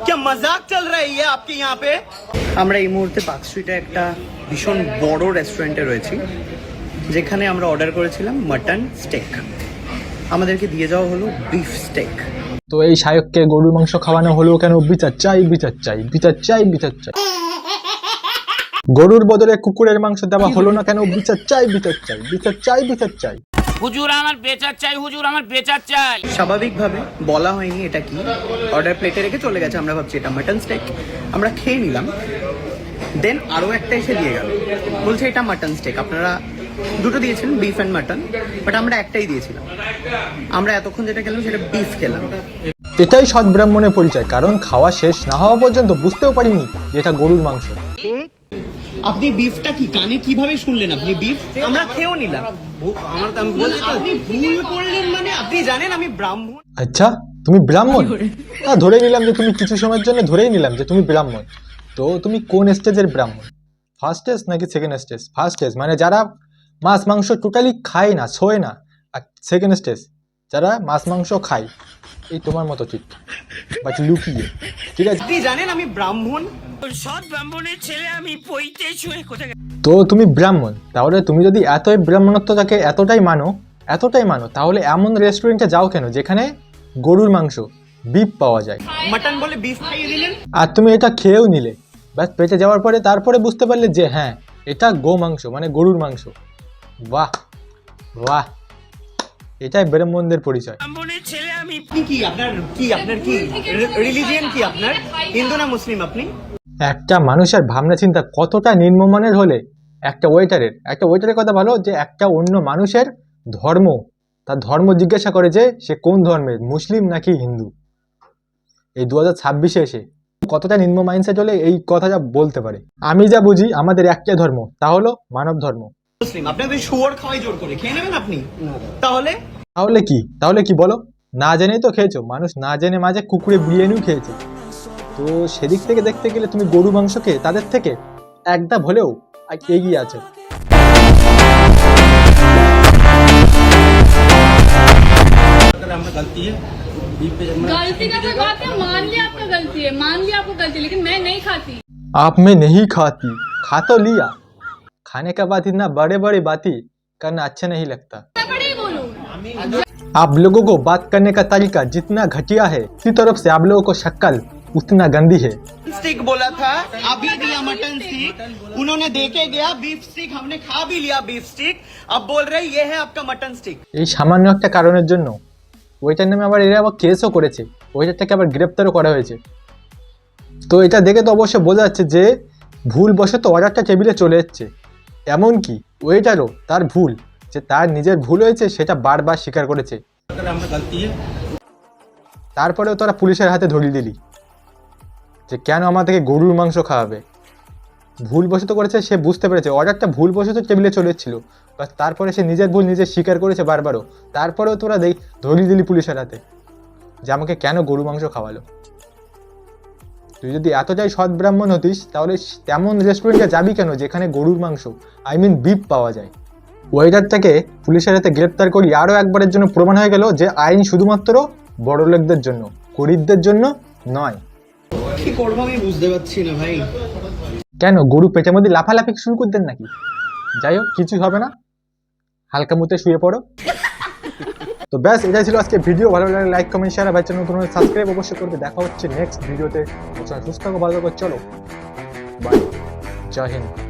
क्या मजाक चल रहा है ये आपके यहाँ पे? আমরা এই মুহূর্তে পার্ক স্ট্রিটে একটা ভীষণ বড় রেস্টুরেন্টে রয়েছি, যেখানে আমরা অর্ডার করেছিলাম মাটন স্টেক। আমাদেরকে দিয়ে যাওয়া হলো বিফ স্টেক। তো এই শায়ককে গরুর মাংস খাওয়ানো হলো কেন? বিচার চাই, বিচার চাই, বিচার চাই, বিচার চাই। গরুর বদলে কুকুরের মাংস দেওয়া হলো না কেন? বিচার চাই, বিচার চাই, বিচার চাই, বিচার চাই। হুজুর আমার বেচার চাই, হুজুর আমার বেচার চাই। স্বাভাবিকভাবে বলা হয়নি এটা কি, অর্ডার প্লেটে রেখে চলে গেছে। আমরা ভাবছি এটা মাটন স্টেক, আমরা খেয়ে নিলাম। দেন আরও একটা এসে দিয়ে গেল, বলছে এটা মাটন স্টেক। আপনারা দুটো দিয়েছেন, বিফ অ্যান্ড মাটন, বাট আমরা একটাই দিয়েছিলাম। আমরা এতক্ষণ যেটা খেলাম সেটা বিফ খেলাম। এটাই সৎ ব্রাহ্মণের পরিচয়, কারণ খাওয়া শেষ না হওয়া পর্যন্ত বুঝতেও পারিনি যে এটা গরুর মাংস। আপনি বিফটা কি কানে কিভাবে শুনলেন? আপনি বিফ আমরা খেয়েও নিলাম। আপনি ভুল করলেন মানে? আপনি জানেন আমি ব্রাহ্মণ। আচ্ছা, তুমি ব্রাহ্মণ? হ্যাঁ, ধরে নিলাম যে তুমি কিছু সময়ের জন্য ধরেই নিলাম যে তুমি ব্রাহ্মণ। তো তুমি কোন স্টেজের ব্রাহ্মণ? ফার্স্ট স্টেজ নাকি সেকেন্ড স্টেজ? ফার্স্ট স্টেজ মানে যারা মাছ মাংস টোটালি খায় না, ছোঁয় না। আর সেকেন্ড স্টেজ যারা মাছ মাংস খায়, এই তোমার মতো ঠিক, বাট লুকিয়ে। ঠিক আছে, আপনি জানেন আমি ব্রাহ্মণ। সৎ ব্রাহ্মণের ছেলে আমি পইতে ছুঁয়ে কোথায়। তো তুমি ব্রাহ্মণ, তাহলে তুমি যদি এতই ব্রাহ্মণত্বটাকে এতটাই মানো, তাহলে এমন রেস্টুরেন্টে যাও কেন যেখানে গরুর মাংস, বিফ পাওয়া যায়? মাটন বলে বিফ খাইয়ে দিলেন, আর তুমি এটা খেয়েও নিলে। ব্যাস, পেটে যাওয়ার পরে তারপরে বুঝতে পারলে যে হ্যাঁ, এটা গো মাংস, মানে গরুর মাংস। বাহ বাহ, এটাই ব্রাহ্মণদের পরিচয়। ব্রাহ্মণের ছেলে আমি। আপনার কি রিলিজিয়ন কি? আপনার হিন্দু না মুসলিম? আপনি একটা মানুষের ভাবনা চিন্তা কতটা নিম্নমানের হলে একটা ওয়েটারের কথা ভালো, যে একটা অন্য মানুষের ধর্ম, তার ধর্ম জিজ্ঞাসা করে যে সে কোন ধর্মের, মুসলিম নাকি হিন্দু। এই 2026-এ এসে কতটা নিম্ন মাইন্ডসেট হলে এই কথাটা বলতে পারে? আমি যা বুঝি আমাদের একটাই ধর্ম, তা হলো মানব ধর্ম। মুসলিম, আপনাদের শুয়োর খাওয়াই জোর করে খেয়ে নেবেন আপনি? তাহলে কি বলো? না জেনেই তো খেয়েছো। মানুষ না জেনে মাঝে কুকুরে বিরিয়ানিও খেয়েছে। তো সেদিক থেকে দেখতে গেলে তুমি গরু মাংসকে তাদের থেকে একদম হলেও এগিয়ে আছো। गलती का कोई बात है, मान लिया आपका गलती है, मान लिया आपको गलती, लेकिन मैं नहीं खाती। आप में नहीं खाती, खा तो लिया। खाने के बाद इतना बड़े बड़े बातें करना अच्छा नहीं लगता। मैं बड़े ही बोलूं। आप लोगों को बात करने का तरीका जितना घटिया है, उसी तरफ से आप लोगों को शक्ल उतना गंदी है। स्टिक बोला था, अभी दिया मटन स्टिक, उन्होंने देके गया बीफ स्टिक, हमने खा भी लिया बीफ स्टिक, अब बोल रहे ये है आपका मटन स्टिक। এই সামান্য একটা কারণের জন্য ওইটার নামে এরা আবার কেসও করেছে, ওইটারটাকে আবার গ্রেপ্তারও করা হয়েছে। তো এটা দেখে তো অবশ্যই বোঝা যাচ্ছে যে ভুলবশত অর্ডারটা টেবিলে চলে এসছে। এমনকি ওইটারও তার ভুল, যে তার নিজের ভুল হয়েছে সেটা বারবার স্বীকার করেছে। তারপরেও তোরা পুলিশের হাতে ধরিয়ে দিলি যে কেন আমাদেরকে গরুর মাংস খাওয়াবে। ভুলবশত করেছে, সে বুঝতে পেরেছে অর্ডারটা ভুলবশত টেবিলে চলে এসেছিল, বাট তারপরে সে নিজের ভুল নিজে স্বীকার করেছে বারবারও। তারপরেও তোরা ধরিয়ে দিলি পুলিশের হাতে যে আমাকে কেন গরু মাংস খাওয়ালো। তুই যদি এতটাই সৎ ব্রাহ্মণ হতিস, তাহলে তেমন রেস্টুরেন্টে যাবি কেন যেখানে গরুর মাংস, বিফ পাওয়া যায়। ওয়েটারটাকে পুলিশের হাতে গ্রেপ্তার করি আরও একবারের জন্য প্রমাণ হয়ে গেল যে আইন শুধুমাত্র বড় লোকদের জন্য, গরিবদের জন্য নয়। কি করবো আমি বুঝতে পারছি না ভাই। কেন গরু পেটের মধ্যে লাফালাফি শুরু করতেন নাকি? যাই হোক, কিছুই হবে না, হালকা মুতে শুয়ে পড়ো। তো ব্যাস, এটাই ছিল আজকে ভিডিও। ভালো লাগলে লাইক কমেন্ট শেয়ার, ভাই চ্যানেল নতুন সাবস্ক্রাইব অবশ্যই করবে। দেখা হচ্ছে নেক্সট ভিডিওতে। সুস্থ থাকো, ভালো থাকো, চলো বাই, জয় হিন্দ।